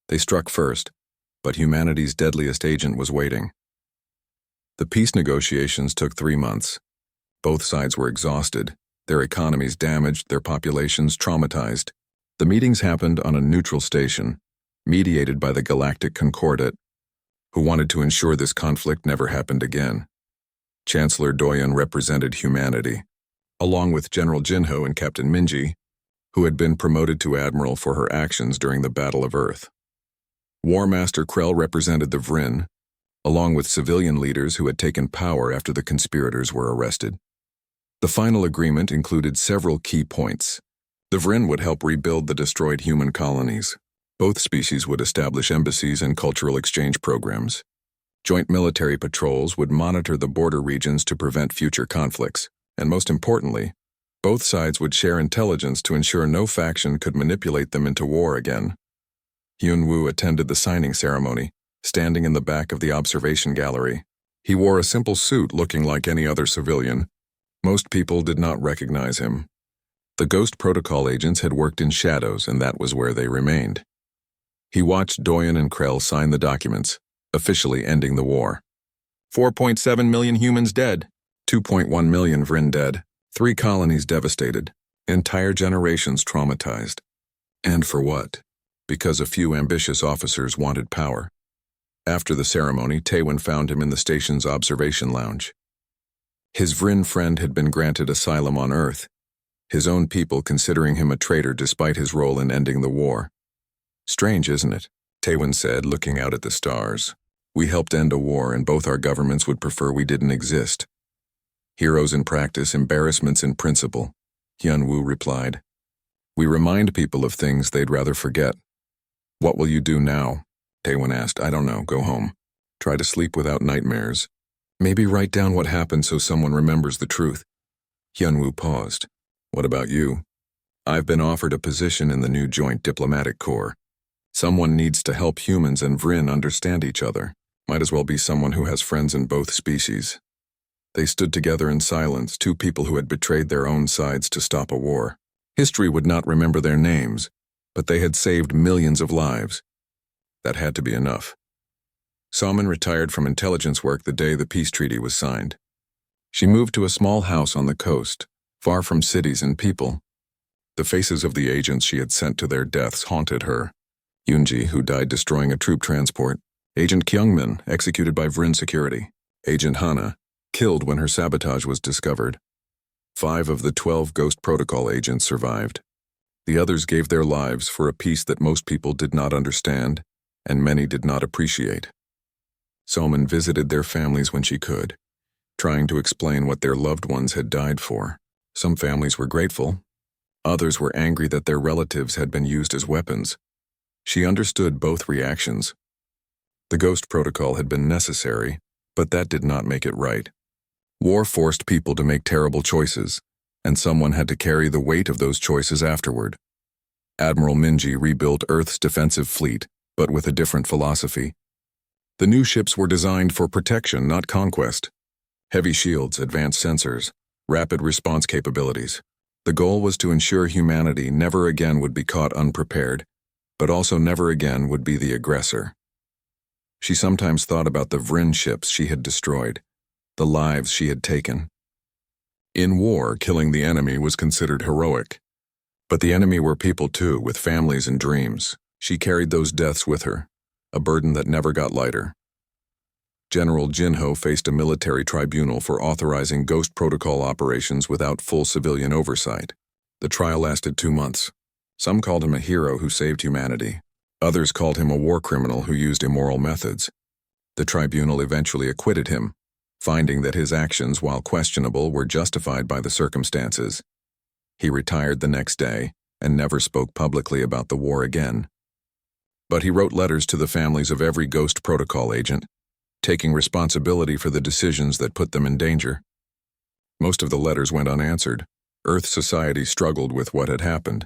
They struck first, but humanity's deadliest agent was waiting. The peace negotiations took 3 months. Both sides were exhausted, their economies damaged, their populations traumatized. The meetings happened on a neutral station, mediated by the Galactic Concordat, who wanted to ensure this conflict never happened again. Chancellor Doyen represented humanity, along with General Jinho and Captain Minji, who had been promoted to admiral for her actions during the Battle of Earth. War Master Krell represented the Vrin, along with civilian leaders who had taken power after the conspirators were arrested. The final agreement included several key points. The Vrin would help rebuild the destroyed human colonies. Both species would establish embassies and cultural exchange programs. Joint military patrols would monitor the border regions to prevent future conflicts, and most importantly, both sides would share intelligence to ensure no faction could manipulate them into war again. Hyun-woo attended the signing ceremony, standing in the back of the observation gallery. He wore a simple suit looking like any other civilian. Most people did not recognize him. The Ghost Protocol agents had worked in shadows, and that was where they remained. He watched Doyen and Krell sign the documents, officially ending the war. 4.7 million humans dead, 2.1 million Vrin dead, 3 colonies devastated, entire generations traumatized. And for what? Because a few ambitious officers wanted power. After the ceremony, Taewon found him in the station's observation lounge. His Vrin friend had been granted asylum on Earth, his own people considering him a traitor despite his role in ending the war. Strange, isn't it? Taewon said, looking out at the stars. We helped end a war, and both our governments would prefer we didn't exist. Heroes in practice, embarrassments in principle, Hyun-woo replied. We remind people of things they'd rather forget. What will you do now? Taewon asked. I don't know, go home. Try to sleep without nightmares. Maybe write down what happened so someone remembers the truth. Hyun-woo paused. What about you? I've been offered a position in the new Joint Diplomatic Corps. Someone needs to help humans and Vrin understand each other. Might as well be someone who has friends in both species. They stood together in silence, 2 people who had betrayed their own sides to stop a war. History would not remember their names, but they had saved millions of lives. That had to be enough. Salmon retired from intelligence work the day the peace treaty was signed. She moved to a small house on the coast, far from cities and people. The faces of the agents she had sent to their deaths haunted her. Yoonji, who died destroying a troop transport. Agent Kyungmin, executed by Vrin security. Agent Hana, killed when her sabotage was discovered. 5 of the 12 Ghost Protocol agents survived. The others gave their lives for a peace that most people did not understand, and many did not appreciate. Soman visited their families when she could, trying to explain what their loved ones had died for. Some families were grateful. Others were angry that their relatives had been used as weapons. She understood both reactions. The Ghost Protocol had been necessary, but that did not make it right. War forced people to make terrible choices, and someone had to carry the weight of those choices afterward. Admiral Minji rebuilt Earth's defensive fleet, but with a different philosophy. The new ships were designed for protection, not conquest. Heavy shields, advanced sensors, rapid response capabilities. The goal was to ensure humanity never again would be caught unprepared, but also never again would be the aggressor. She sometimes thought about the Vrin ships she had destroyed, the lives she had taken. In war, killing the enemy was considered heroic. But the enemy were people too, with families and dreams. She carried those deaths with her, a burden that never got lighter. General Jinho faced a military tribunal for authorizing Ghost Protocol operations without full civilian oversight. The trial lasted 2 months. Some called him a hero who saved humanity. Others called him a war criminal who used immoral methods. The tribunal eventually acquitted him, finding that his actions, while questionable, were justified by the circumstances. He retired the next day and never spoke publicly about the war again. But he wrote letters to the families of every Ghost Protocol agent, taking responsibility for the decisions that put them in danger. Most of the letters went unanswered. Earth society struggled with what had happened.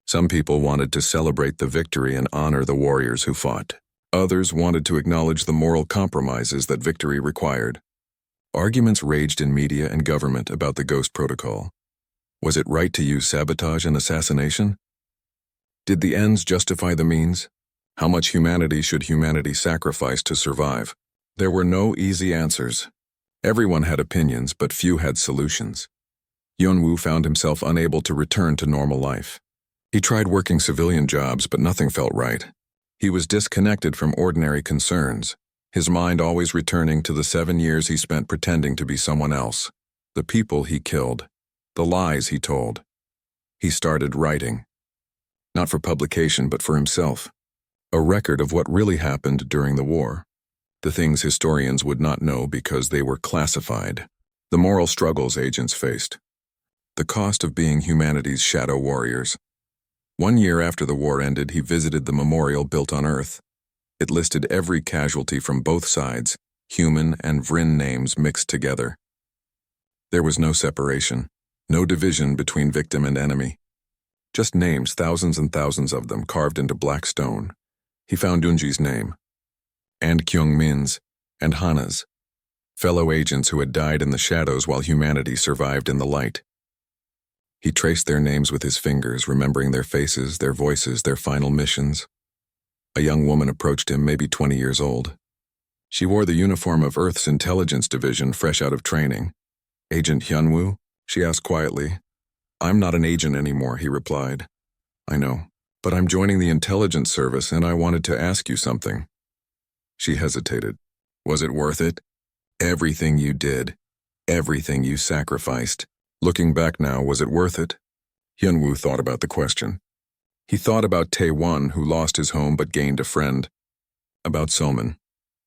Some people wanted to celebrate the victory and honor the warriors who fought. Others wanted to acknowledge the moral compromises that victory required. Arguments raged in media and government about the Ghost Protocol. Was it right to use sabotage and assassination? Did the ends justify the means? How much humanity should humanity sacrifice to survive? There were no easy answers. Everyone had opinions, but few had solutions. Hyunwoo found himself unable to return to normal life. He tried working civilian jobs, but nothing felt right. He was disconnected from ordinary concerns, his mind always returning to the 7 years he spent pretending to be someone else, the people he killed, the lies he told. He started writing. Not for publication, but for himself. A record of what really happened during the war. The things historians would not know because they were classified. The moral struggles agents faced. The cost of being humanity's shadow warriors. 1 year after the war ended, he visited the memorial built on Earth. It listed every casualty from both sides, human and Vryn names mixed together. There was no separation, no division between victim and enemy. Just names, thousands and thousands of them, carved into black stone. He found Dunji's name, and Kyungmin's, and Hana's, fellow agents who had died in the shadows while humanity survived in the light. He traced their names with his fingers, remembering their faces, their voices, their final missions. A young woman approached him, maybe 20 years old. She wore the uniform of Earth's intelligence division, fresh out of training. "Agent Hyunwoo?" she asked quietly. "I'm not an agent anymore," he replied. "I know, but I'm joining the intelligence service and I wanted to ask you something." She hesitated. "Was it worth it? Everything you did, everything you sacrificed. Looking back now, was it worth it?" Hyunwoo thought about the question. He thought about Tae-won, who lost his home but gained a friend. About Soman,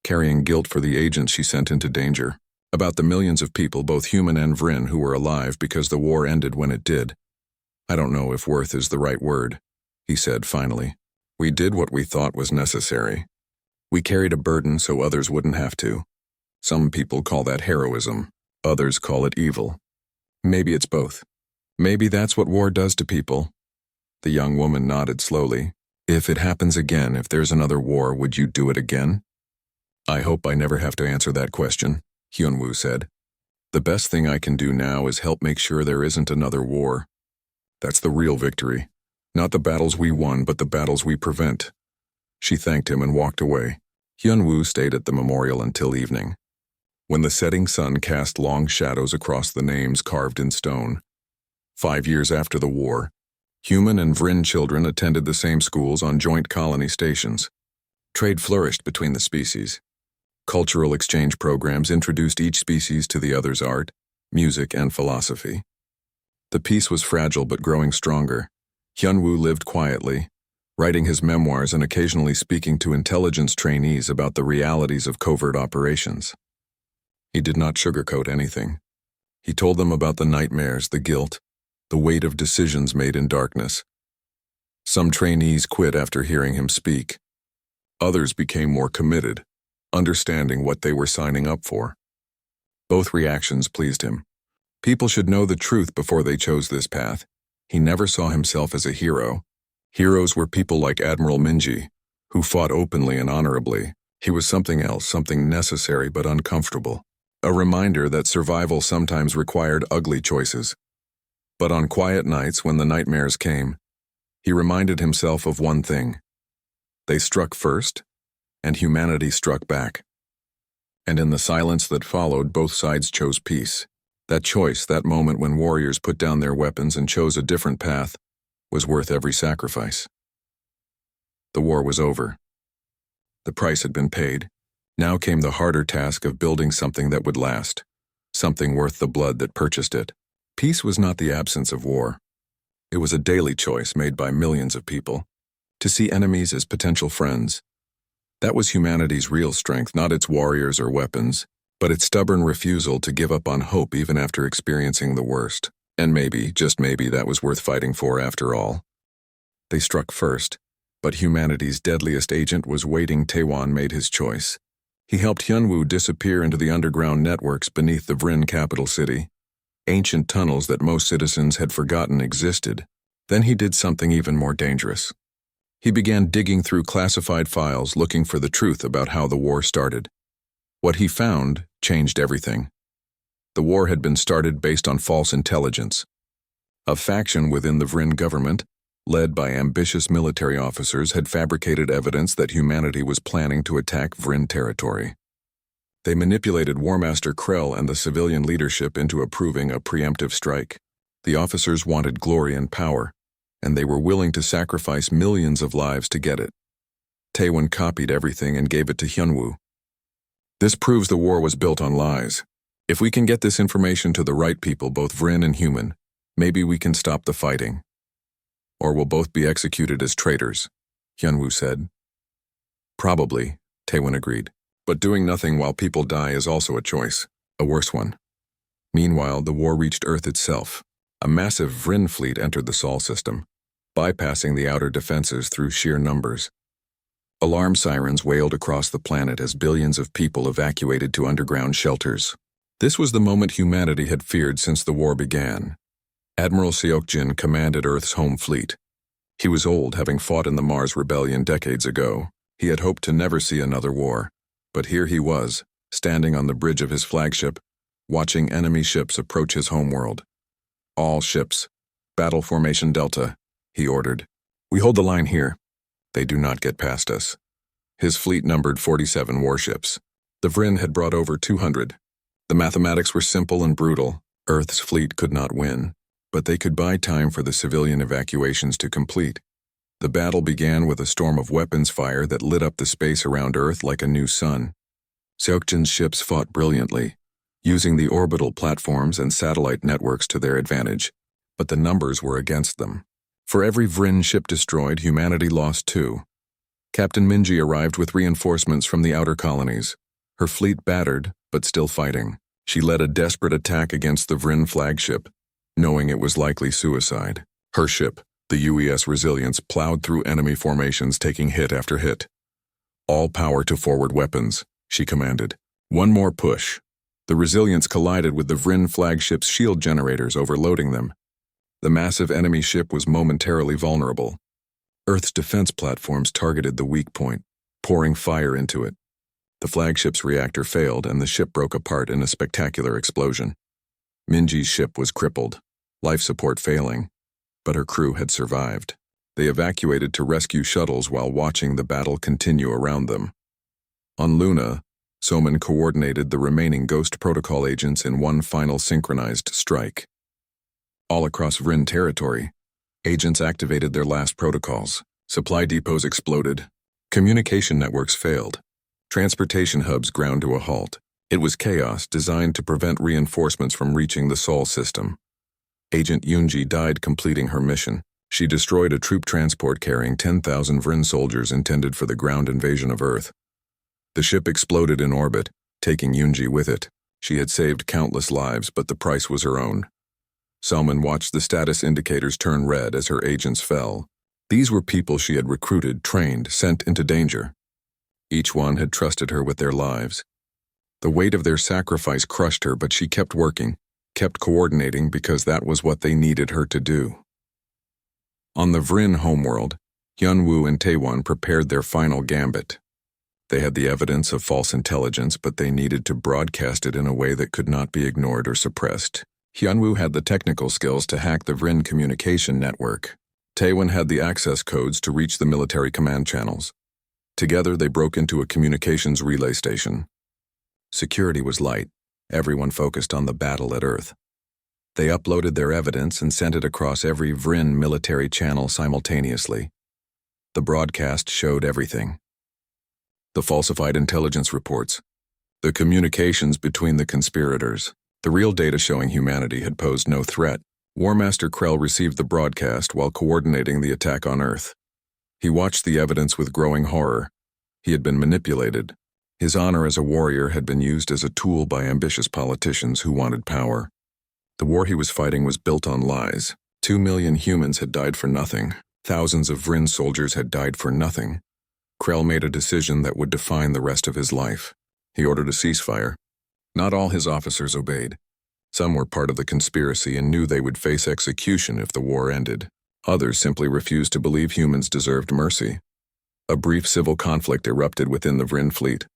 carrying guilt for the agents she sent into danger. About the millions of people, both human and Vryn, who were alive because the war ended when it did. "I don't know if worth is the right word," he said finally. "We did what we thought was necessary. We carried a burden so others wouldn't have to. Some people call that heroism, others call it evil. Maybe it's both. Maybe that's what war does to people." The young woman nodded slowly. "If it happens again, if there's another war, would you do it again?" "I hope I never have to answer that question," Hyunwoo said. "The best thing I can do now is help make sure there isn't another war. That's the real victory. Not the battles we won, but the battles we prevent." She thanked him and walked away. Hyunwoo stayed at the memorial until evening, when the setting sun cast long shadows across the names carved in stone. 5 years after the war, human and Vryn children attended the same schools on joint colony stations. Trade flourished between the species. Cultural exchange programs introduced each species to the other's art, music, and philosophy. The peace was fragile but growing stronger. Hyunwoo lived quietly, writing his memoirs and occasionally speaking to intelligence trainees about the realities of covert operations. He did not sugarcoat anything. He told them about the nightmares, the guilt, the weight of decisions made in darkness. Some trainees quit after hearing him speak. Others became more committed, understanding what they were signing up for. Both reactions pleased him. People should know the truth before they chose this path. He never saw himself as a hero. Heroes were people like Admiral Minji, who fought openly and honorably. He was something else, something necessary but uncomfortable. A reminder that survival sometimes required ugly choices. But on quiet nights when the nightmares came, he reminded himself of one thing. They struck first, and humanity struck back. And in the silence that followed, both sides chose peace. That choice, that moment when warriors put down their weapons and chose a different path, was worth every sacrifice. The war was over. The price had been paid. Now came the harder task of building something that would last, something worth the blood that purchased it. Peace was not the absence of war. It was a daily choice made by millions of people, to see enemies as potential friends. That was humanity's real strength, not its warriors or weapons, but its stubborn refusal to give up on hope even after experiencing the worst. And maybe, just maybe, that was worth fighting for after all. They struck first, but humanity's deadliest agent was waiting. Tae-won made his choice. He helped Hyunwoo disappear into the underground networks beneath the Vryn capital city, ancient tunnels that most citizens had forgotten existed. Then he did something even more dangerous. He began digging through classified files looking for the truth about how the war started. What he found changed everything. The war had been started based on false intelligence. A faction within the Vryn government, led by ambitious military officers, had fabricated evidence that humanity was planning to attack Vryn territory. They manipulated War Master Krell and the civilian leadership into approving a preemptive strike. The officers wanted glory and power, and they were willing to sacrifice millions of lives to get it. Taewon copied everything and gave it to Hyunwoo. This proves the war was built on lies. If we can get this information to the right people, both Vryn and human, maybe we can stop the fighting. Or we'll both be executed as traitors, Hyunwoo said. Probably, Taewon agreed. But doing nothing while people die is also a choice, a worse one. Meanwhile, the war reached Earth itself. A massive Vryn fleet entered the Sol system, bypassing the outer defenses through sheer numbers. Alarm sirens wailed across the planet as billions of people evacuated to underground shelters. This was the moment humanity had feared since the war began. Admiral Seokjin commanded Earth's home fleet. He was old, having fought in the Mars Rebellion decades ago. He had hoped to never see another war. But here he was, standing on the bridge of his flagship, watching enemy ships approach his homeworld. All ships, battle formation Delta, he ordered. We hold the line here. They do not get past us. His fleet numbered 47 warships. The Vryn had brought over 200. The mathematics were simple and brutal. Earth's fleet could not win, but they could buy time for the civilian evacuations to complete. The battle began with a storm of weapons fire that lit up the space around Earth like a new sun. Seokjin's ships fought brilliantly, using the orbital platforms and satellite networks to their advantage, but the numbers were against them. For every Vryn ship destroyed, humanity lost 2. Captain Minji arrived with reinforcements from the outer colonies. Her fleet battered, but still fighting. She led a desperate attack against the Vryn flagship, knowing it was likely suicide. Her ship, the UES Resilience, plowed through enemy formations, taking hit after hit. All power to forward weapons, she commanded. One more push. The Resilience collided with the Vryn flagship's shield generators, overloading them. The massive enemy ship was momentarily vulnerable. Earth's defense platforms targeted the weak point, pouring fire into it. The flagship's reactor failed and the ship broke apart in a spectacular explosion. Minji's ship was crippled, life support failing, but her crew had survived. They evacuated to rescue shuttles while watching the battle continue around them. On Luna, Soman coordinated the remaining Ghost Protocol agents in one final synchronized strike. All across Vryn territory, agents activated their last protocols. Supply depots exploded. Communication networks failed. Transportation hubs ground to a halt. It was chaos designed to prevent reinforcements from reaching the Sol system. Agent Yoonji died completing her mission. She destroyed a troop transport carrying 10,000 Vryn soldiers intended for the ground invasion of Earth. The ship exploded in orbit, taking Yoonji with it. She had saved countless lives, but the price was her own. Salman watched the status indicators turn red as her agents fell. These were people she had recruited, trained, sent into danger. Each one had trusted her with their lives. The weight of their sacrifice crushed her, but she kept working, kept coordinating because that was what they needed her to do. On the Vryn homeworld, Hyunwoo and Taewon prepared their final gambit. They had the evidence of false intelligence, but they needed to broadcast it in a way that could not be ignored or suppressed. Hyunwoo had the technical skills to hack the Vryn communication network. Taewon had the access codes to reach the military command channels. Together, they broke into a communications relay station. Security was light. Everyone focused on the battle at Earth. They uploaded their evidence and sent it across every Vryn military channel simultaneously. The broadcast showed everything. The falsified intelligence reports, the communications between the conspirators, the real data showing humanity had posed no threat. War Master Krell received the broadcast while coordinating the attack on Earth. He watched the evidence with growing horror. He had been manipulated. His honor as a warrior had been used as a tool by ambitious politicians who wanted power. The war he was fighting was built on lies. 2 million humans had died for nothing. Thousands of Vryn soldiers had died for nothing. Krell made a decision that would define the rest of his life. He ordered a ceasefire. Not all his officers obeyed. Some were part of the conspiracy and knew they would face execution if the war ended. Others simply refused to believe humans deserved mercy. A brief civil conflict erupted within the Vryn fleet.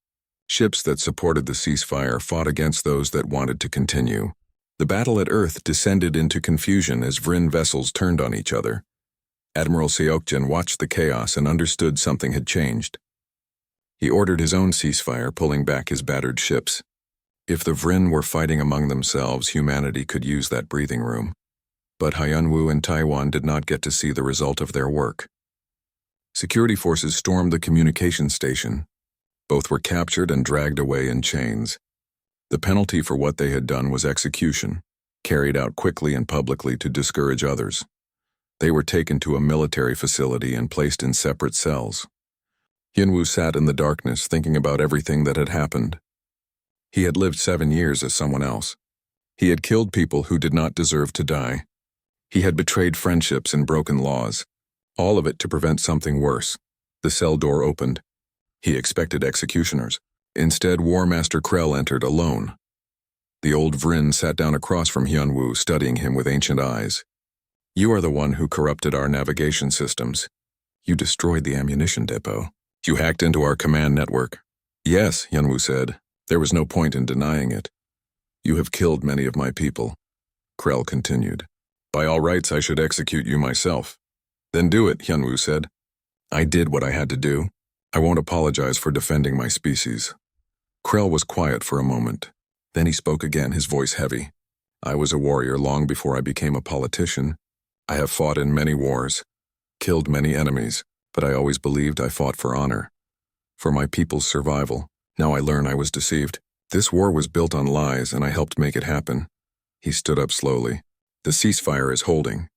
Ships that supported the ceasefire fought against those that wanted to continue. The battle at Earth descended into confusion as Vryn vessels turned on each other. Admiral Seokjin watched the chaos and understood something had changed. He ordered his own ceasefire, pulling back his battered ships. If the Vrin were fighting among themselves, humanity could use that breathing room. But Hyunwoo and Taiwan did not get to see the result of their work. Security forces stormed the communication station. Both were captured and dragged away in chains. The penalty for what they had done was execution, carried out quickly and publicly to discourage others. They were taken to a military facility and placed in separate cells. Hyunwoo sat in the darkness thinking about everything that had happened. He had lived 7 years as someone else. He had killed people who did not deserve to die. He had betrayed friendships and broken laws, all of it to prevent something worse. The cell door opened. He expected executioners. Instead, War Master Krell entered alone. The old Vrin sat down across from Hyunwoo, studying him with ancient eyes. "You are the one who corrupted our navigation systems. You destroyed the ammunition depot. You hacked into our command network." "Yes," Hyunwoo said. "There was no point in denying it. You have killed many of my people." Krell continued. "By all rights, I should execute you myself." "Then do it," Hyunwoo said. "I did what I had to do. I won't apologize for defending my species." Krell was quiet for a moment. Then he spoke again, his voice heavy. "I was a warrior long before I became a politician. I have fought in many wars, killed many enemies, but I always believed I fought for honor, for my people's survival. Now I learn I was deceived. This war was built on lies, and I helped make it happen." He stood up slowly. "The ceasefire is holding.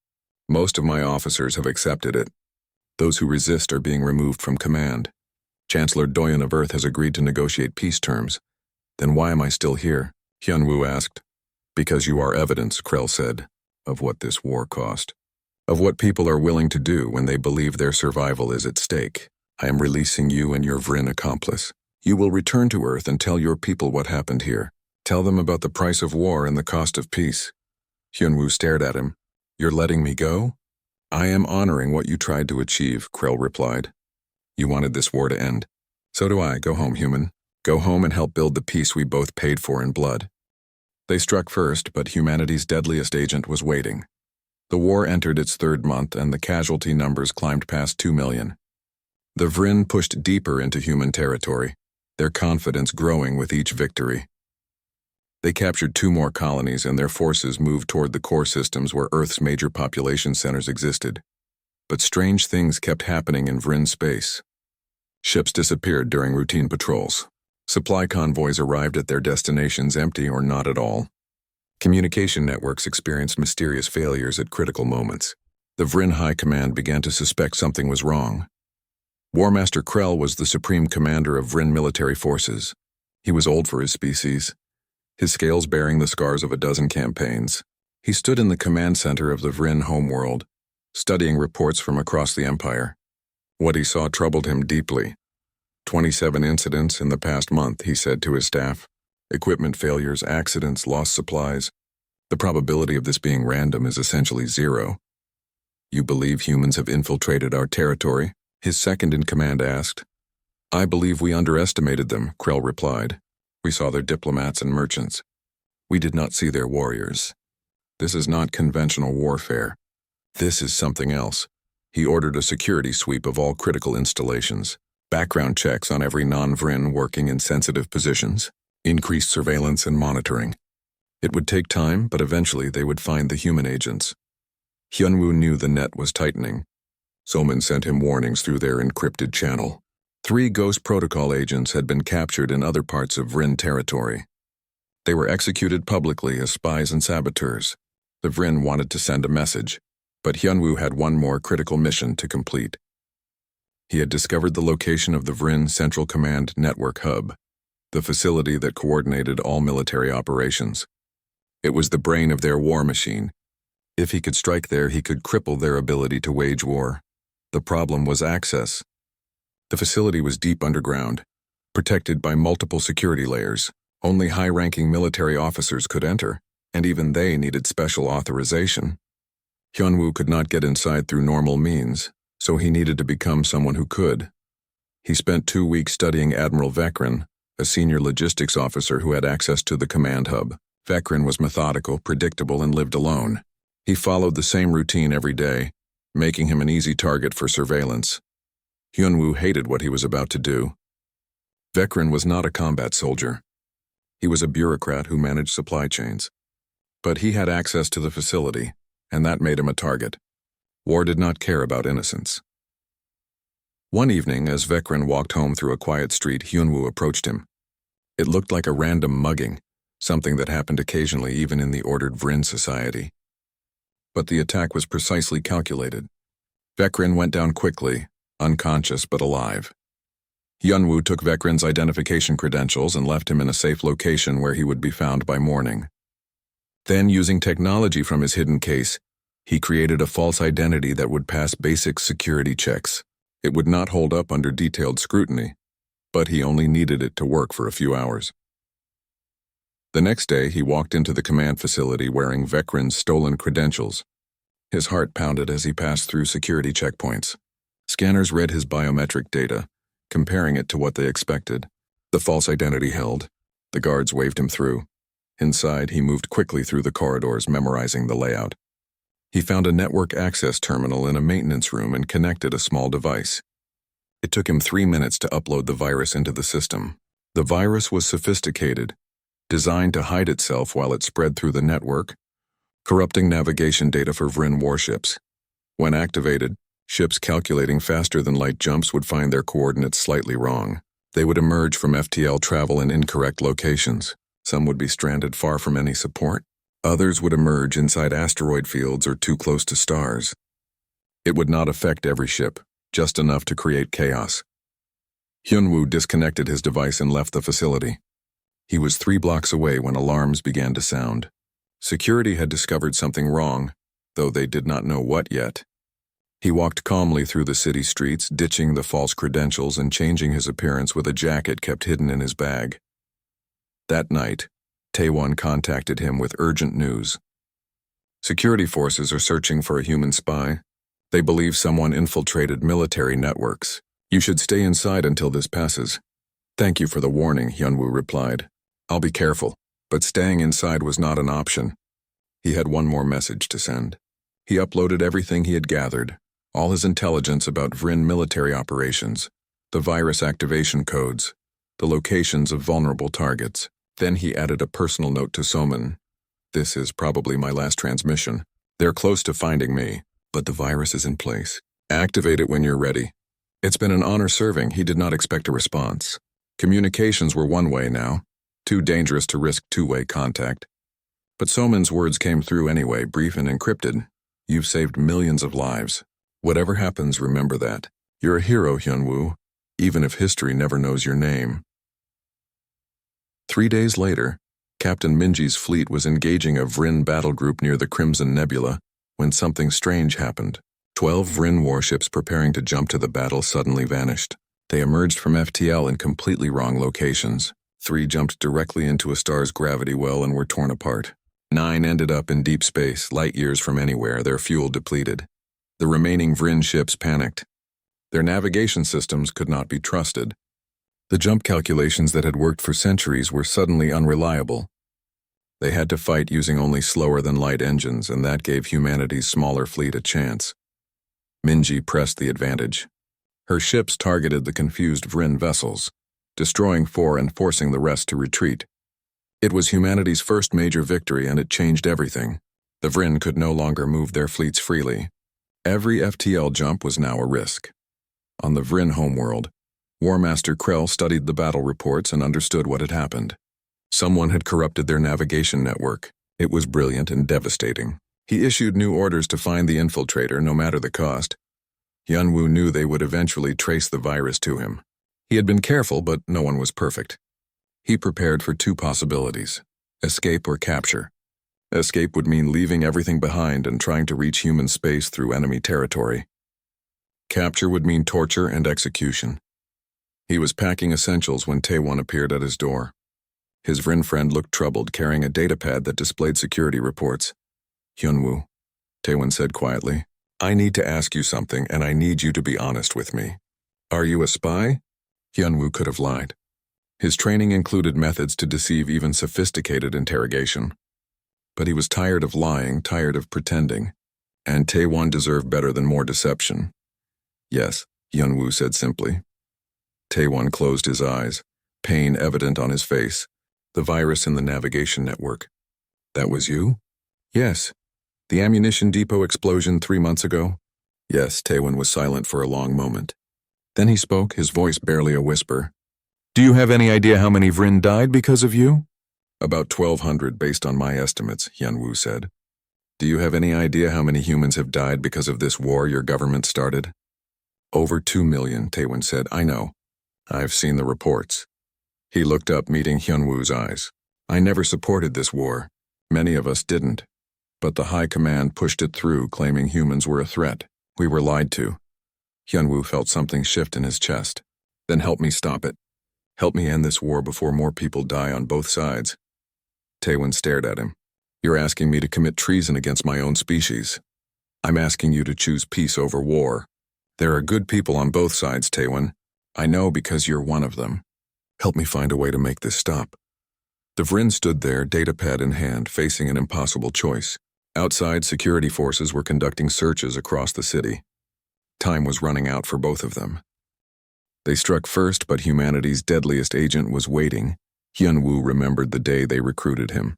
Most of my officers have accepted it. Those who resist are being removed from command. Chancellor Doyen of Earth has agreed to negotiate peace terms. Then why am I still here?" Hyunwoo asked. "Because you are evidence," Krell said, "of what this war cost. Of what people are willing to do when they believe their survival is at stake. I am releasing you and your Vrin accomplice. You will return to Earth and tell your people what happened here. Tell them about the price of war and the cost of peace." Hyunwoo stared at him. "You're letting me go?" "I am honoring what you tried to achieve," Krell replied. "You wanted this war to end. So do I. Go home, human. Go home and help build the peace we both paid for in blood." They struck first, but humanity's deadliest agent was waiting. The war entered its 3rd month, and the casualty numbers climbed past 2 million. The Vrin pushed deeper into human territory, their confidence growing with each victory. They captured 2 more colonies, and their forces moved toward the core systems where Earth's major population centers existed. But strange things kept happening in Vrin space. Ships disappeared during routine patrols. Supply convoys arrived at their destinations empty or not at all. Communication networks experienced mysterious failures at critical moments. The Vrin High Command began to suspect something was wrong. War Master Krell was the supreme commander of Vrin military forces. He was old for his species, his scales bearing the scars of a dozen campaigns. He stood in the command center of the Vrin homeworld, studying reports from across the Empire. What he saw troubled him deeply. 27 incidents in the past month, he said to his staff. Equipment failures, accidents, lost supplies. The probability of this being random is essentially 0. "You believe humans have infiltrated our territory?" his second-in-command asked. "I believe we underestimated them," Krell replied. "We saw their diplomats and merchants. We did not see their warriors. This is not conventional warfare. This is something else." He ordered a security sweep of all critical installations, background checks on every non-Vrin working in sensitive positions, increased surveillance and monitoring. It would take time, but eventually they would find the human agents. Hyunwoo knew the net was tightening. Soman sent him warnings through their encrypted channel. 3 Ghost Protocol agents had been captured in other parts of Vrin territory. They were executed publicly as spies and saboteurs. The Vrin wanted to send a message, but Hyunwoo had one more critical mission to complete. He had discovered the location of the Vrin Central Command Network Hub, the facility that coordinated all military operations. It was the brain of their war machine. If he could strike there, he could cripple their ability to wage war. The problem was access. The facility was deep underground, protected by multiple security layers. Only high-ranking military officers could enter, and even they needed special authorization. Hyunwoo could not get inside through normal means, so he needed to become someone who could. He spent 2 weeks studying Admiral Vekrin, a senior logistics officer who had access to the command hub. Vekrin was methodical, predictable, and lived alone. He followed the same routine every day, making him an easy target for surveillance. Hyunwoo hated what he was about to do. Vekrin was not a combat soldier. He was a bureaucrat who managed supply chains. But he had access to the facility, and that made him a target. War did not care about innocence. One evening, as Vekrin walked home through a quiet street, Hyunwoo approached him. It looked like a random mugging, something that happened occasionally even in the ordered Vrin society. But the attack was precisely calculated. Vekrin went down quickly, unconscious but alive. Hyunwoo took Vekrin's identification credentials and left him in a safe location where he would be found by morning. Then, using technology from his hidden case, he created a false identity that would pass basic security checks. It would not hold up under detailed scrutiny, but he only needed it to work for a few hours. The next day, he walked into the command facility wearing Vekrin's stolen credentials. His heart pounded as he passed through security checkpoints. Scanners read his biometric data, comparing it to what they expected. The false identity held. The guards waved him through. Inside, he moved quickly through the corridors, memorizing the layout. He found a network access terminal in a maintenance room and connected a small device. It took him 3 minutes to upload the virus into the system. The virus was sophisticated, designed to hide itself while it spread through the network, corrupting navigation data for Vrin warships. When activated, ships calculating faster than light jumps would find their coordinates slightly wrong. They would emerge from FTL travel in incorrect locations. Some would be stranded far from any support. Others would emerge inside asteroid fields or too close to stars. It would not affect every ship, just enough to create chaos. Hyunwoo disconnected his device and left the facility. He was 3 blocks away when alarms began to sound. Security had discovered something wrong, though they did not know what yet. He walked calmly through the city streets, ditching the false credentials and changing his appearance with a jacket kept hidden in his bag. That night, Taewon contacted him with urgent news. Security forces are searching for a human spy. They believe someone infiltrated military networks. You should stay inside until this passes. Thank you for the warning, Hyunwoo replied. I'll be careful, but staying inside was not an option. He had one more message to send. He uploaded everything he had gathered, all his intelligence about Vrin military operations, the virus activation codes, the locations of vulnerable targets. Then he added a personal note to Soman. This is probably my last transmission. They're close to finding me, but the virus is in place. Activate it when you're ready. It's been an honor serving. He did not expect a response. Communications were one way now, too dangerous to risk two-way contact. But Soman's words came through anyway, brief and encrypted. You've saved millions of lives. Whatever happens, remember that. You're a hero, Hyunwoo, even if history never knows your name. 3 days later, Captain Minji's fleet was engaging a Vrin battle group near the Crimson Nebula when something strange happened. 12 Vrin warships preparing to jump to the battle suddenly vanished. They emerged from FTL in completely wrong locations. 3 jumped directly into a star's gravity well and were torn apart. 9 ended up in deep space, light years from anywhere, their fuel depleted. The remaining Vrin ships panicked. Their navigation systems could not be trusted. The jump calculations that had worked for centuries were suddenly unreliable. They had to fight using only slower-than-light engines, and that gave humanity's smaller fleet a chance. Minji pressed the advantage. Her ships targeted the confused Vrin vessels, destroying 4 and forcing the rest to retreat. It was humanity's first major victory, and it changed everything. The Vrin could no longer move their fleets freely. Every FTL jump was now a risk. On the Vrin homeworld, War Master Krell studied the battle reports and understood what had happened. Someone had corrupted their navigation network. It was brilliant and devastating. He issued new orders to find the infiltrator, no matter the cost. Hyunwoo knew they would eventually trace the virus to him. He had been careful, but no one was perfect. He prepared for 2 possibilities: escape or capture. Escape would mean leaving everything behind and trying to reach human space through enemy territory. Capture would mean torture and execution. He was packing essentials when Taewon appeared at his door. His Vrin friend looked troubled, carrying a datapad that displayed security reports. Hyunwoo, Taewon said quietly, I need to ask you something, and I need you to be honest with me. Are you a spy? Hyunwoo could have lied. His training included methods to deceive even sophisticated interrogation. But he was tired of lying, tired of pretending. And Taewon deserved better than more deception. Yes, Hyunwoo said simply. Taewon closed his eyes, pain evident on his face. The virus in the navigation network. That was you? Yes. The ammunition depot explosion 3 months ago? Yes, Taewon was silent for a long moment. Then he spoke, his voice barely a whisper. Do you have any idea how many Vrin died because of you? About 1,200 based on my estimates, Hyunwoo said. Do you have any idea how many humans have died because of this war your government started? Over 2 million, Taewon said. I know. I've seen the reports. He looked up, meeting Hyunwoo's eyes. I never supported this war. Many of us didn't. But the high command pushed it through, claiming humans were a threat. We were lied to. Hyunwoo felt something shift in his chest. Then help me stop it. Help me end this war before more people die on both sides. Taewon stared at him. You're asking me to commit treason against my own species. I'm asking you to choose peace over war. There are good people on both sides, Taewon. I know because you're one of them. Help me find a way to make this stop. The Vrin stood there, datapad in hand, facing an impossible choice. Outside, security forces were conducting searches across the city. Time was running out for both of them. They struck first, but humanity's deadliest agent was waiting. Hyunwoo remembered the day they recruited him.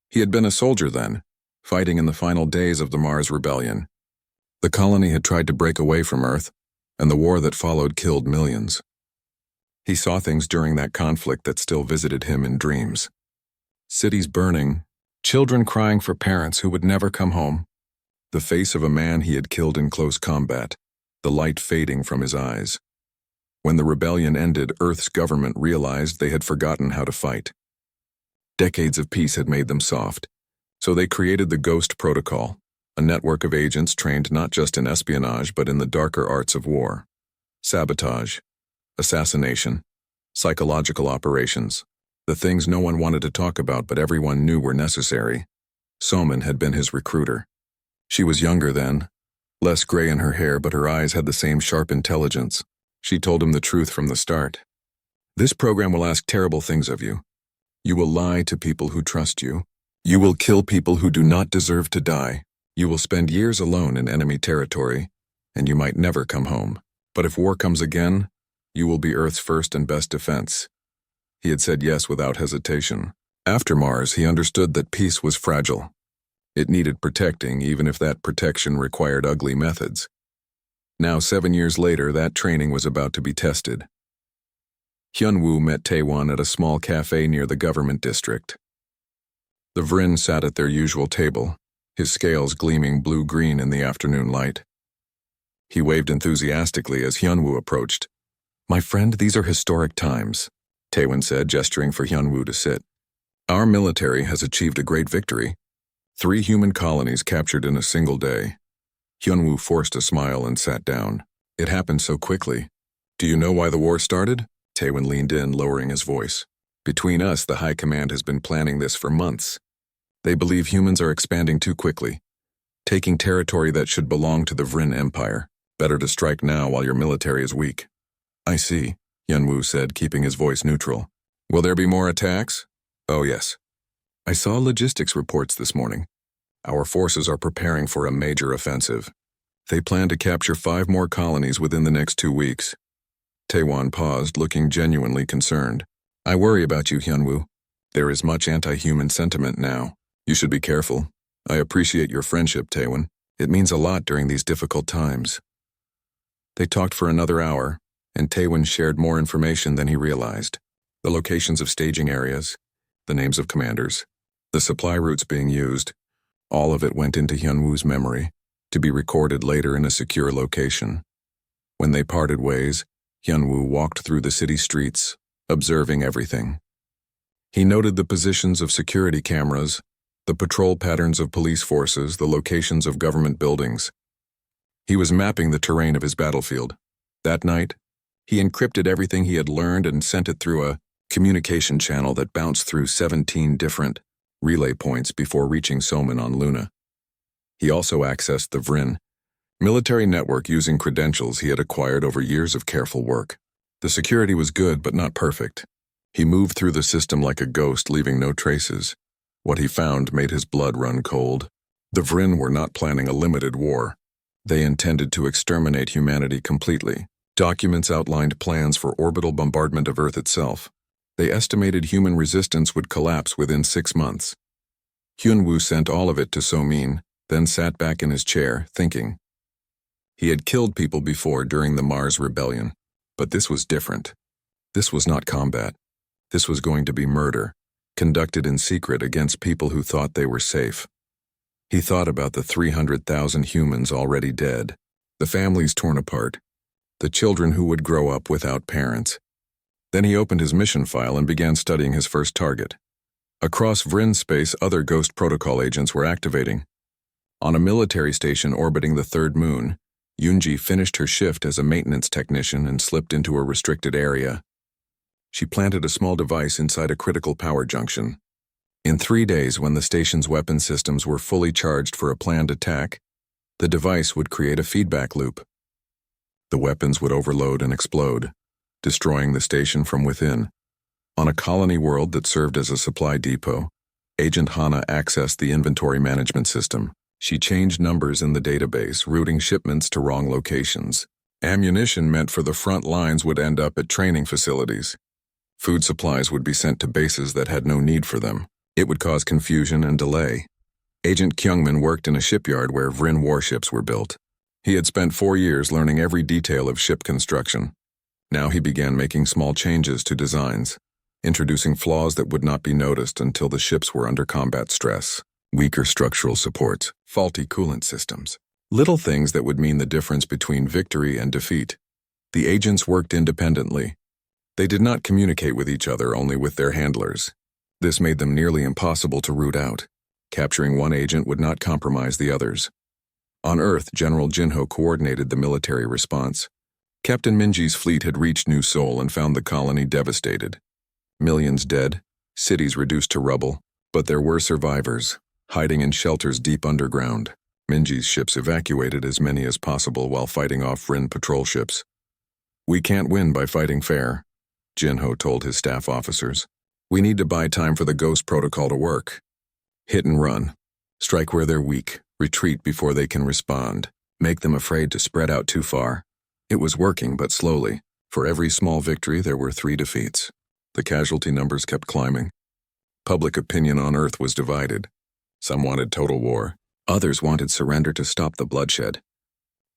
He had been a soldier then, fighting in the final days of the Mars Rebellion. The colony had tried to break away from Earth, and the war that followed killed millions. He saw things during that conflict that still visited him in dreams. Cities burning, children crying for parents who would never come home, the face of a man he had killed in close combat, the light fading from his eyes. When the rebellion ended, Earth's government realized they had forgotten how to fight. Decades of peace had made them soft, so they created the Ghost Protocol, a network of agents trained not just in espionage but in the darker arts of war. Sabotage, assassination, psychological operations, the things no one wanted to talk about but everyone knew were necessary. Somin had been his recruiter. She was younger then, less gray in her hair, but her eyes had the same sharp intelligence. She told him the truth from the start. This program will ask terrible things of you. You will lie to people who trust you. You will kill people who do not deserve to die. You will spend years alone in enemy territory, and you might never come home. But if war comes again, you will be Earth's first and best defense. He had said yes without hesitation. After Mars, he understood that peace was fragile. It needed protecting, even if that protection required ugly methods. Now, 7 years later, that training was about to be tested. Hyunwoo met Taewon at a small cafe near the government district. The Vrin sat at their usual table, his scales gleaming blue-green in the afternoon light. He waved enthusiastically as Hyunwoo approached. My friend, these are historic times, Taewon said, gesturing for Hyunwoo to sit. Our military has achieved a great victory. 3 human colonies captured in a single day. Hyunwoo forced a smile and sat down. It happened so quickly. Do you know why the war started? Taewon leaned in, lowering his voice. Between us, the High Command has been planning this for months. They believe humans are expanding too quickly, taking territory that should belong to the Vrin Empire. Better to strike now while your military is weak. I see, Hyunwoo said, keeping his voice neutral. Will there be more attacks? Oh yes. I saw logistics reports this morning. Our forces are preparing for a major offensive. They plan to capture 5 more colonies within the next 2 weeks. Taewon paused, looking genuinely concerned. I worry about you, Hyunwoo. There is much anti-human sentiment now. You should be careful. I appreciate your friendship, Taewon. It means a lot during these difficult times. They talked for another hour, and Taewon shared more information than he realized. The locations of staging areas, the names of commanders, the supply routes being used. All of it went into Hyunwoo's memory, to be recorded later in a secure location. When they parted ways, Hyunwoo walked through the city streets, observing everything. He noted the positions of security cameras, the patrol patterns of police forces, the locations of government buildings. He was mapping the terrain of his battlefield. That night, he encrypted everything he had learned and sent it through a communication channel that bounced through 17 different relay points before reaching Somin on Luna. He also accessed the Vrin military network using credentials he had acquired over years of careful work. The security was good but not perfect. He moved through the system like a ghost, leaving no traces. What he found made his blood run cold. The Vryn were not planning a limited war. They intended to exterminate humanity completely. Documents outlined plans for orbital bombardment of Earth itself. They estimated human resistance would collapse within 6 months. Hyunwoo sent all of it to So-min, then sat back in his chair, thinking. He had killed people before during the Mars Rebellion, but this was different. This was not combat. This was going to be murder, conducted in secret against people who thought they were safe. He thought about the 300,000 humans already dead, the families torn apart, the children who would grow up without parents. Then he opened his mission file and began studying his first target. Across Vryn space, other Ghost Protocol agents were activating. On a military station orbiting the third moon, Yoonji finished her shift as a maintenance technician and slipped into a restricted area. She planted a small device inside a critical power junction. In 3 days, when the station's weapon systems were fully charged for a planned attack, the device would create a feedback loop. The weapons would overload and explode, destroying the station from within. On a colony world that served as a supply depot, Agent Hana accessed the inventory management system. She changed numbers in the database, routing shipments to wrong locations. Ammunition meant for the front lines would end up at training facilities. Food supplies would be sent to bases that had no need for them. It would cause confusion and delay. Agent Kyungmin worked in a shipyard where Vryn warships were built. He had spent 4 years learning every detail of ship construction. Now he began making small changes to designs, introducing flaws that would not be noticed until the ships were under combat stress. Weaker structural supports, faulty coolant systems. Little things that would mean the difference between victory and defeat. The agents worked independently. They did not communicate with each other, only with their handlers. This made them nearly impossible to root out. Capturing one agent would not compromise the others. On Earth, General Jinho coordinated the military response. Captain Minji's fleet had reached New Seoul and found the colony devastated. Millions dead, cities reduced to rubble, but there were survivors, hiding in shelters deep underground. Minji's ships evacuated as many as possible while fighting off Vryn patrol ships. "We can't win by fighting fair," Jinho told his staff officers. "We need to buy time for the Ghost Protocol to work. Hit and run. Strike where they're weak, retreat before they can respond. Make them afraid to spread out too far." It was working, but slowly. For every small victory, there were 3 defeats. The casualty numbers kept climbing. Public opinion on Earth was divided. Some wanted total war. Others wanted surrender to stop the bloodshed.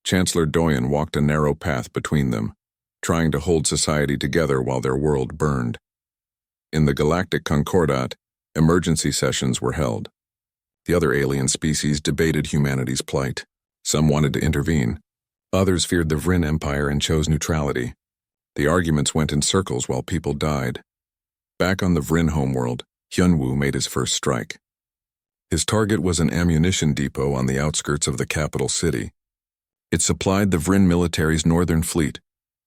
Chancellor Doyen walked a narrow path between them, trying to hold society together while their world burned. In the Galactic Concordat, emergency sessions were held. The other alien species debated humanity's plight. Some wanted to intervene. Others feared the Vryn Empire and chose neutrality. The arguments went in circles while people died. Back on the Vryn homeworld, Hyunwoo made his first strike. His target was an ammunition depot on the outskirts of the capital city. It supplied the Vryn military's northern fleet,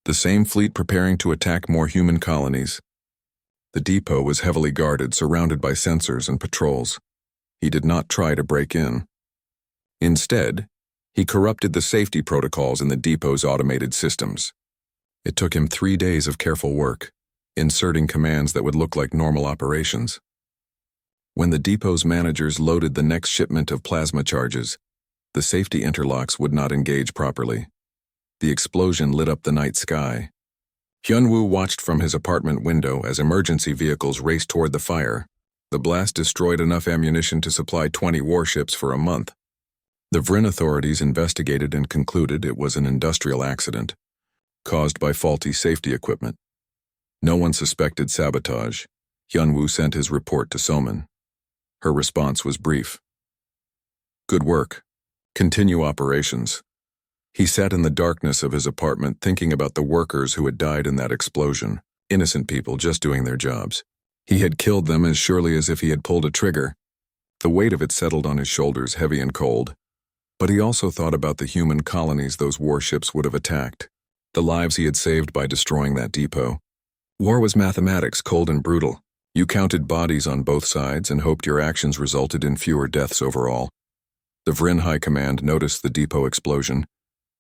the same fleet preparing to attack more human colonies. The depot was heavily guarded, surrounded by sensors and patrols. He did not try to break in. Instead, he corrupted the safety protocols in the depot's automated systems. It took him 3 days of careful work, inserting commands that would look like normal operations. When the depot's managers loaded the next shipment of plasma charges, the safety interlocks would not engage properly. The explosion lit up the night sky. Hyunwoo watched from his apartment window as emergency vehicles raced toward the fire. The blast destroyed enough ammunition to supply 20 warships for a month. The Vryn authorities investigated and concluded it was an industrial accident, caused by faulty safety equipment. No one suspected sabotage. Hyunwoo sent his report to So-min. Her response was brief. "Good work. Continue operations." He sat in the darkness of his apartment thinking about the workers who had died in that explosion, innocent people just doing their jobs. He had killed them as surely as if he had pulled a trigger. The weight of it settled on his shoulders, heavy and cold. But he also thought about the human colonies those warships would have attacked, the lives he had saved by destroying that depot. War was mathematics, cold and brutal. You counted bodies on both sides and hoped your actions resulted in fewer deaths overall. The Vryn High Command noticed the depot explosion,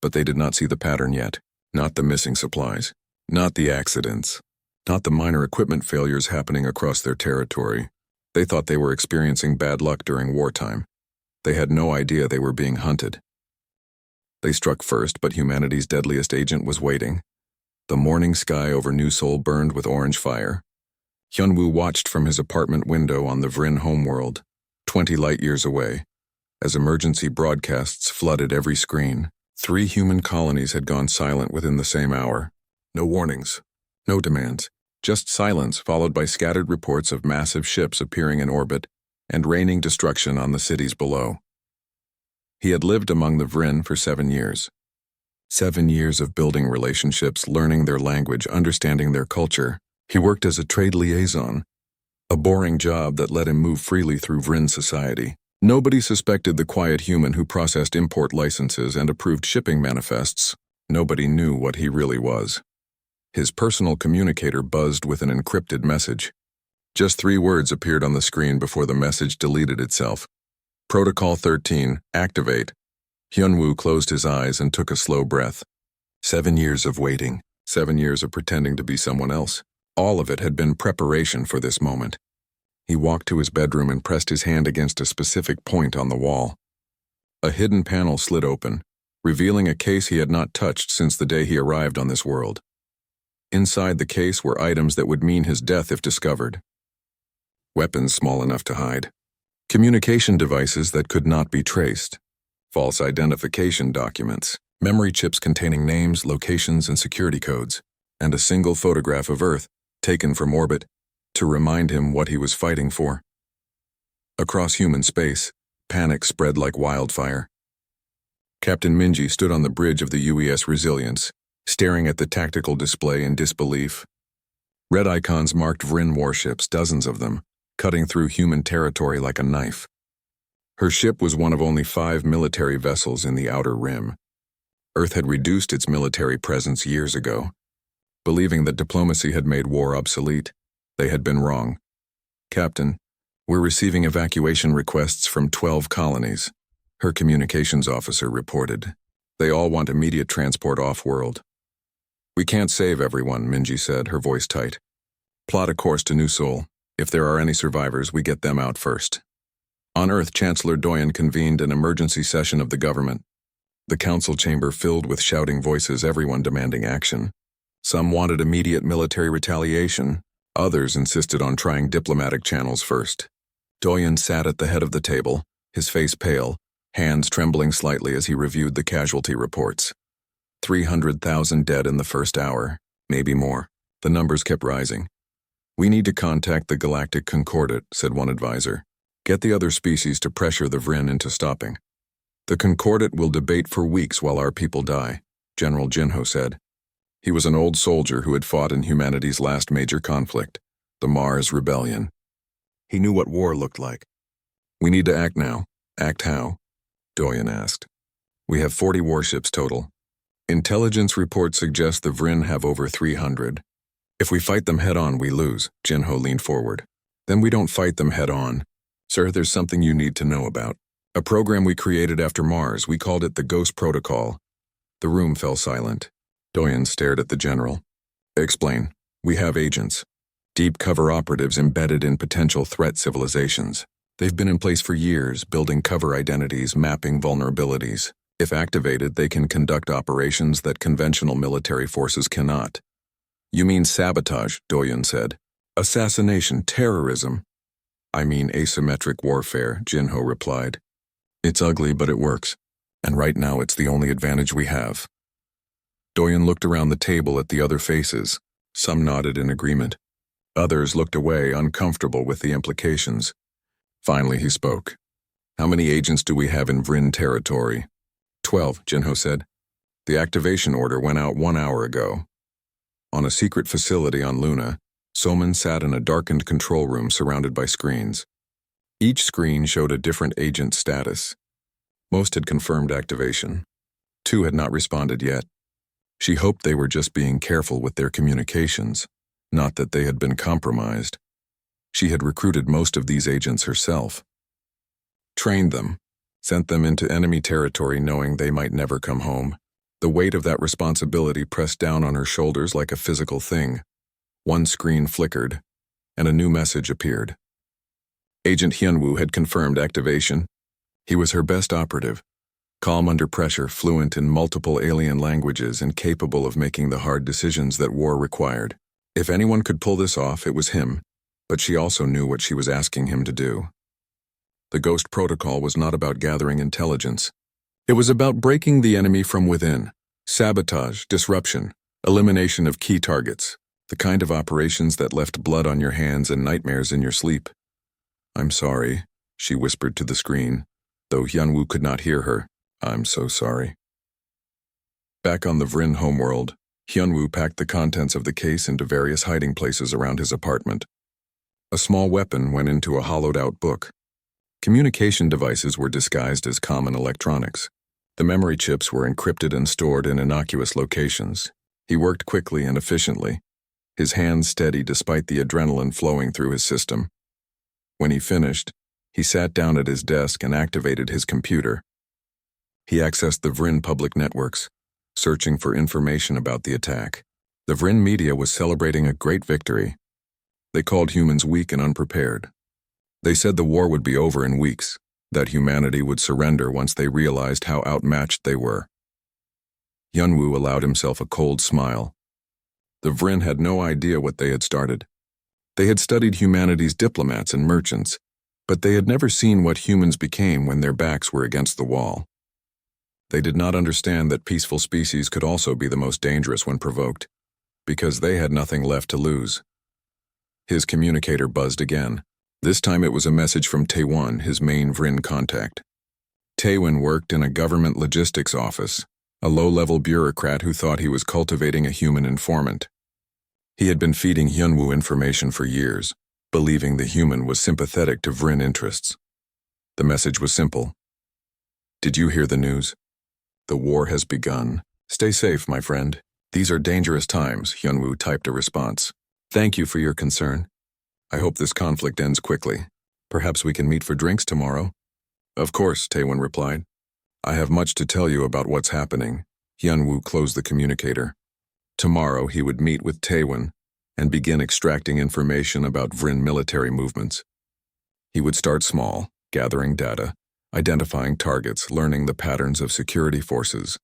but they did not see the pattern yet. Not the missing supplies, not the accidents, not the minor equipment failures happening across their territory. They thought they were experiencing bad luck during wartime. They had no idea they were being hunted. They struck first, but humanity's deadliest agent was waiting. The morning sky over New Seoul burned with orange fire. Hyunwoo watched from his apartment window on the Vrin homeworld, 20 light-years away. As emergency broadcasts flooded every screen, 3 human colonies had gone silent within the same hour. No warnings, no demands, just silence followed by scattered reports of massive ships appearing in orbit and raining destruction on the cities below. He had lived among the Vrin for 7 years. 7 years of building relationships, learning their language, understanding their culture. He worked as a trade liaison, a boring job that let him move freely through Vrin society. Nobody suspected the quiet human who processed import licenses and approved shipping manifests. Nobody knew what he really was. His personal communicator buzzed with an encrypted message. Just 3 words appeared on the screen before the message deleted itself. Protocol 13, activate. Hyunwoo closed his eyes and took a slow breath. 7 years of waiting, 7 years of pretending to be someone else. All of it had been preparation for this moment. He walked to his bedroom and pressed his hand against a specific point on the wall. A hidden panel slid open, revealing a case he had not touched since the day he arrived on this world. Inside the case were items that would mean his death if discovered. Weapons small enough to hide. Communication devices that could not be traced. False identification documents. Memory chips containing names, locations, and security codes. And a single photograph of Earth, taken from orbit, to remind him what he was fighting for. Across human space, panic spread like wildfire. Captain Minji stood on the bridge of the UES Resilience, staring at the tactical display in disbelief. Red icons marked Vrin warships, dozens of them, cutting through human territory like a knife. Her ship was one of only 5 military vessels in the Outer Rim. Earth had reduced its military presence years ago. Believing that diplomacy had made war obsolete, they had been wrong. Captain, we're receiving evacuation requests from 12 colonies, her communications officer reported. They all want immediate transport off-world. We can't save everyone, Minji said, her voice tight. Plot a course to New Seoul. If there are any survivors, we get them out first. On Earth, Chancellor Doyen convened an emergency session of the government. The council chamber filled with shouting voices, everyone demanding action. Some wanted immediate military retaliation. Others insisted on trying diplomatic channels first. Doyen sat at the head of the table, his face pale, hands trembling slightly as he reviewed the casualty reports. 300,000 dead in the first hour, maybe more. The numbers kept rising. We need to contact the Galactic Concordat, said one advisor. Get the other species to pressure the Vrin into stopping. The Concordat will debate for weeks while our people die, General Jinho said. He was an old soldier who had fought in humanity's last major conflict, the Mars Rebellion. He knew what war looked like. We need to act now. Act how? Doyen asked. We have 40 warships total. Intelligence reports suggest the Vrin have over 300. If we fight them head-on, we lose, Jinho leaned forward. Then we don't fight them head-on. Sir, there's something you need to know about. A program we created after Mars, we called it the Ghost Protocol. The room fell silent. Doyen stared at the general. Explain. We have agents. Deep cover operatives embedded in potential threat civilizations. They've been in place for years, building cover identities, mapping vulnerabilities. If activated, they can conduct operations that conventional military forces cannot. You mean sabotage, Doyen said. Assassination, terrorism. I mean asymmetric warfare, Jinho replied. It's ugly, but it works. And right now it's the only advantage we have. Doyen looked around the table at the other faces. Some nodded in agreement. Others looked away, uncomfortable with the implications. Finally, he spoke. How many agents do we have in Vrin territory? 12, Jinho said. The activation order went out 1 hour ago. On a secret facility on Luna, Soman sat in a darkened control room surrounded by screens. Each screen showed a different agent status. Most had confirmed activation. 2 had not responded yet. She hoped they were just being careful with their communications, not that they had been compromised. She had recruited most of these agents herself. Trained them, sent them into enemy territory knowing they might never come home. The weight of that responsibility pressed down on her shoulders like a physical thing. One screen flickered, and a new message appeared. Agent Hyunwoo had confirmed activation. He was her best operative, calm under pressure, fluent in multiple alien languages, and capable of making the hard decisions that war required. If anyone could pull this off, it was him, but she also knew what she was asking him to do. The Ghost Protocol was not about gathering intelligence. It was about breaking the enemy from within. Sabotage, disruption, elimination of key targets, the kind of operations that left blood on your hands and nightmares in your sleep. "I'm sorry," she whispered to the screen, though Hyunwoo could not hear her. "I'm so sorry." Back on the Vrin homeworld, Hyunwoo packed the contents of the case into various hiding places around his apartment. A small weapon went into a hollowed-out book. Communication devices were disguised as common electronics. The memory chips were encrypted and stored in innocuous locations. He worked quickly and efficiently, his hands steady despite the adrenaline flowing through his system. When he finished, he sat down at his desk and activated his computer. He accessed the Vrin public networks, searching for information about the attack. The Vrin media was celebrating a great victory. They called humans weak and unprepared. They said the war would be over in weeks, that humanity would surrender once they realized how outmatched they were. Hyunwoo allowed himself a cold smile. The Vrin had no idea what they had started. They had studied humanity's diplomats and merchants, but they had never seen what humans became when their backs were against the wall. They did not understand that peaceful species could also be the most dangerous when provoked, because they had nothing left to lose. His communicator buzzed again. This time it was a message from Taewon, his main Vrin contact. Taewon worked in a government logistics office, a low-level bureaucrat who thought he was cultivating a human informant. He had been feeding Hyunwoo information for years, believing the human was sympathetic to Vrin interests. The message was simple. "Did you hear the news? The war has begun. Stay safe, my friend. These are dangerous times," Hyunwoo typed a response. "Thank you for your concern. I hope this conflict ends quickly. Perhaps we can meet for drinks tomorrow." "Of course," Taewon replied. "I have much to tell you about what's happening." Hyunwoo closed the communicator. Tomorrow he would meet with Taewon and begin extracting information about Vrin military movements. He would start small, gathering data, identifying targets, learning the patterns of security forces.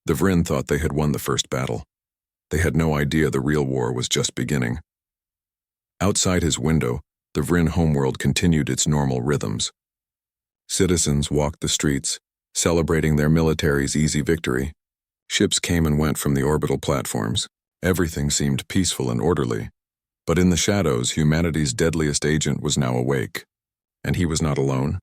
The Vrin thought they had won the first battle. They had no idea the real war was just beginning. Outside his window, the Vrin homeworld continued its normal rhythms. Citizens walked the streets, celebrating their military's easy victory. Ships came and went from the orbital platforms. Everything seemed peaceful and orderly. But in the shadows, humanity's deadliest agent was now awake. And he was not alone.